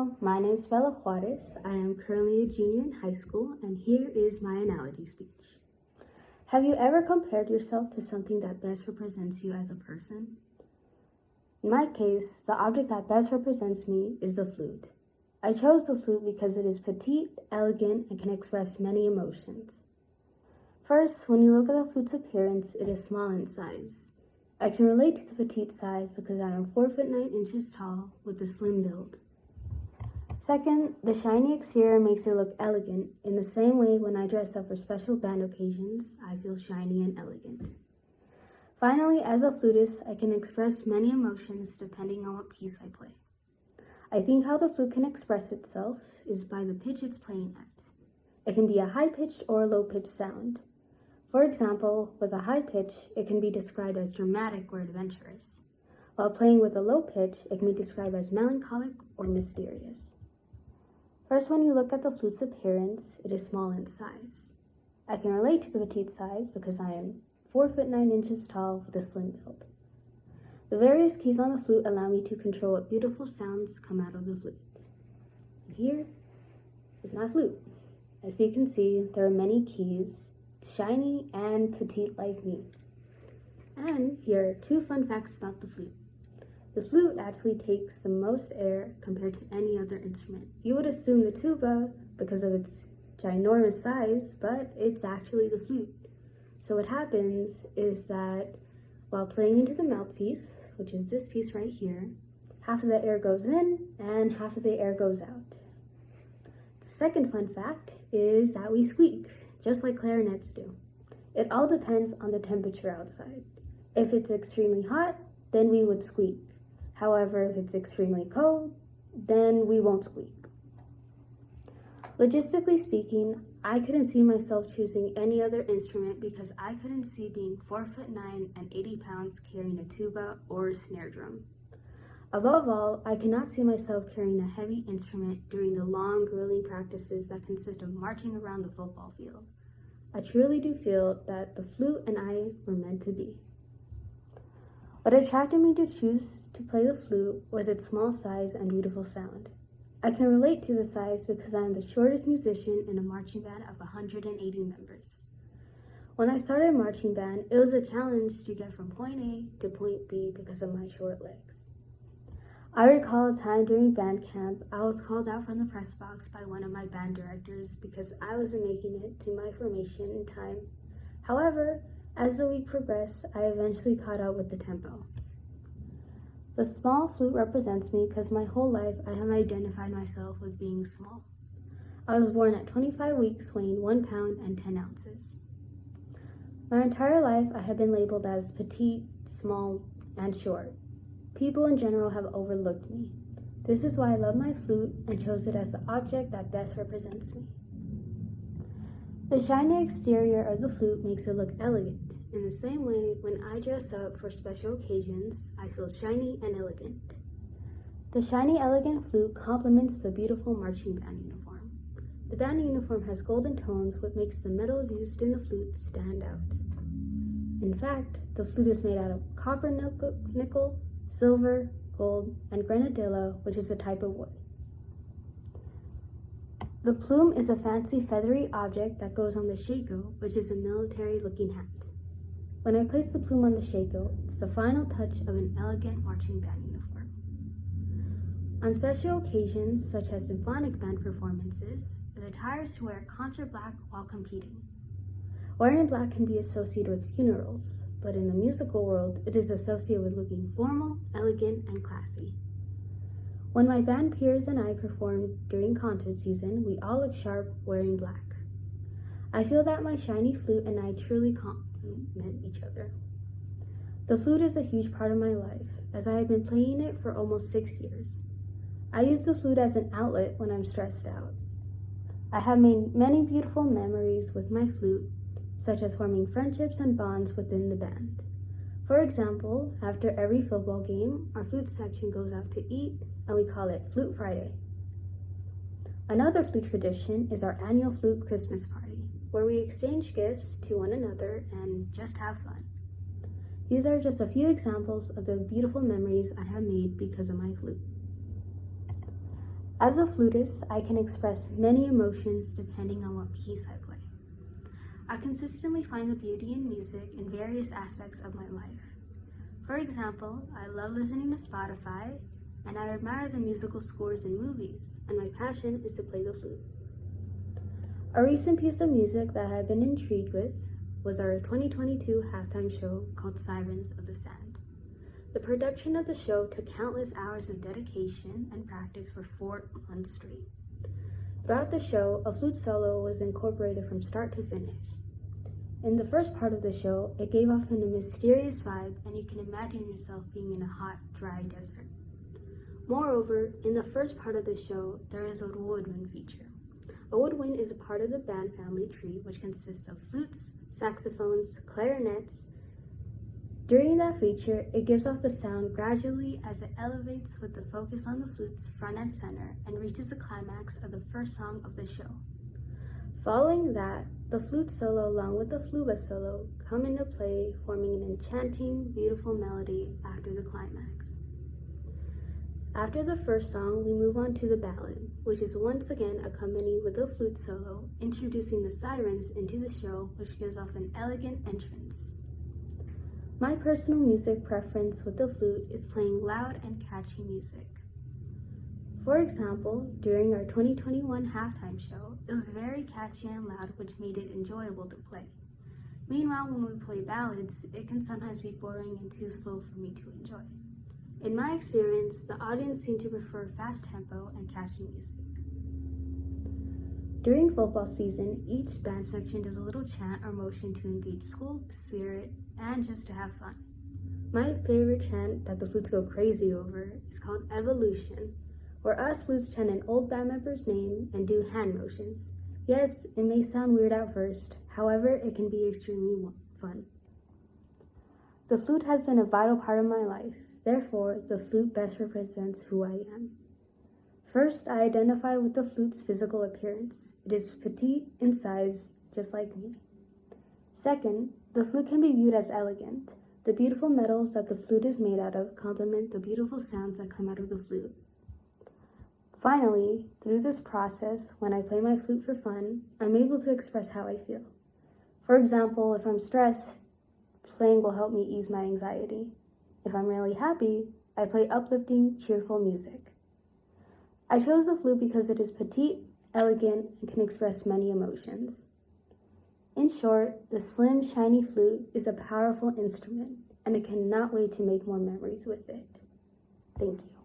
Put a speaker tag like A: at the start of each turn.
A: Hello, my name is Bella Juarez. I am currently a junior in high school, and here is my analogy speech. Have you ever compared yourself to something that best represents you as a person? In my case, the object that best represents me is the flute. I chose the flute because it is petite, elegant, and can express many emotions. First, when you look at the flute's appearance, it is small in size. I can relate to the petite size because I am 4 foot 9 inches tall with a slim build. Second, the shiny exterior makes it look elegant. In the same way, when I dress up for special band occasions, I feel shiny and elegant. Finally, as a flutist, I can express many emotions depending on what piece I play. I think how the flute can express itself is by the pitch it's playing at. It can be a high-pitched or a low-pitched sound. For example, with a high pitch, it can be described as dramatic or adventurous. While playing with a low pitch, it can be described as melancholic or mysterious. First, when you look at the flute's appearance, it is small in size. I can relate to the petite size because I am 4 foot 9 inches tall with a slim build. The various keys on the flute allow me to control what beautiful sounds come out of the flute. And here is my flute. As you can see, there are many keys, shiny and petite like me. And here are 2 fun facts about the flute. The flute actually takes the most air compared to any other instrument. You would assume the tuba because of its ginormous size, but it's actually the flute. So what happens is that while playing into the mouthpiece, which is this piece right here, half of the air goes in and half of the air goes out. The second fun fact is that we squeak, just like clarinets do. It all depends on the temperature outside. If it's extremely hot, then we would squeak. However, if it's extremely cold, then we won't squeak. Logistically speaking, I couldn't see myself choosing any other instrument because I couldn't see being 4 foot 9 and 80 pounds carrying a tuba or a snare drum. Above all, I could not see myself carrying a heavy instrument during the long, grueling practices that consist of marching around the football field. I truly do feel that the flute and I were meant to be. What attracted me to choose to play the flute was its small size and beautiful sound. I can relate to the size because I am the shortest musician in a marching band of 180 members. When I started marching band, it was a challenge to get from point A to point B because of my short legs. I recall a time during band camp, I was called out from the press box by one of my band directors because I wasn't making it to my formation in time. However, as the week progressed, I eventually caught up with the tempo. The small flute represents me because my whole life I have identified myself with being small. I was born at 25 weeks, weighing 1 pound and 10 ounces. My entire life I have been labeled as petite, small, and short. People in general have overlooked me. This is why I love my flute and chose it as the object that best represents me. The shiny exterior of the flute makes it look elegant. In the same way, when I dress up for special occasions, I feel shiny and elegant. The shiny, elegant flute complements the beautiful marching band uniform. The band uniform has golden tones, which makes the metals used in the flute stand out. In fact, the flute is made out of copper, nickel, silver, gold, and granadillo, which is a type of wood. The plume is a fancy feathery object that goes on the shako, which is a military-looking hat. When I place the plume on the shako, it's the final touch of an elegant marching band uniform. On special occasions, such as symphonic band performances, the attire is to wear concert black while competing. Wearing black can be associated with funerals, but in the musical world, it is associated with looking formal, elegant, and classy. When my band peers and I perform during concert season, we all look sharp wearing black. I feel that my shiny flute and I truly complement each other. The flute is a huge part of my life, as I have been playing it for almost 6 years. I use the flute as an outlet when I'm stressed out. I have made many beautiful memories with my flute, such as forming friendships and bonds within the band. For example, after every football game, our flute section goes out to eat, and we call it Flute Friday. Another flute tradition is our annual flute Christmas party, where we exchange gifts to one another and just have fun. These are just a few examples of the beautiful memories I have made because of my flute. As a flutist, I can express many emotions depending on what piece I play. I consistently find the beauty in music in various aspects of my life. For example, I love listening to Spotify, and I admire the musical scores in movies, and my passion is to play the flute. A recent piece of music that I've been intrigued with was our 2022 halftime show called Sirens of the Sand. The production of the show took countless hours of dedication and practice for 4 months straight. Throughout the show, a flute solo was incorporated from start to finish. In the first part of the show, it gave off a mysterious vibe, and you can imagine yourself being in a hot, dry desert. Moreover, in the first part of the show, there is a woodwind feature. A woodwind is a part of the band family tree, which consists of flutes, saxophones, clarinets. During that feature, it gives off the sound gradually as it elevates with the focus on the flutes front and center and reaches the climax of the first song of the show. Following that, the flute solo along with the fluba solo come into play, forming an enchanting, beautiful melody after the climax. After the first song, we move on to the ballad, which is once again accompanied with a flute solo, introducing the sirens into the show, which gives off an elegant entrance. My personal music preference with the flute is playing loud and catchy music. For example, during our 2021 halftime show, it was very catchy and loud, which made it enjoyable to play. Meanwhile, when we play ballads, it can sometimes be boring and too slow for me to enjoy. In my experience, the audience seemed to prefer fast tempo and catchy music. During football season, each band section does a little chant or motion to engage school spirit and just to have fun. My favorite chant that the flutes go crazy over is called Evolution, where us flutes chant an old band member's name and do hand motions. Yes, it may sound weird at first, however, it can be extremely fun. The flute has been a vital part of my life. Therefore, the flute best represents who I am. First, I identify with the flute's physical appearance. It is petite in size, just like me. Second, the flute can be viewed as elegant. The beautiful metals that the flute is made out of complement the beautiful sounds that come out of the flute. Finally, through this process, when I play my flute for fun, I'm able to express how I feel. For example, if I'm stressed, playing will help me ease my anxiety. If I'm really happy, I play uplifting, cheerful music. I chose the flute because it is petite, elegant, and can express many emotions. In short, the slim, shiny flute is a powerful instrument, and I cannot wait to make more memories with it. Thank you.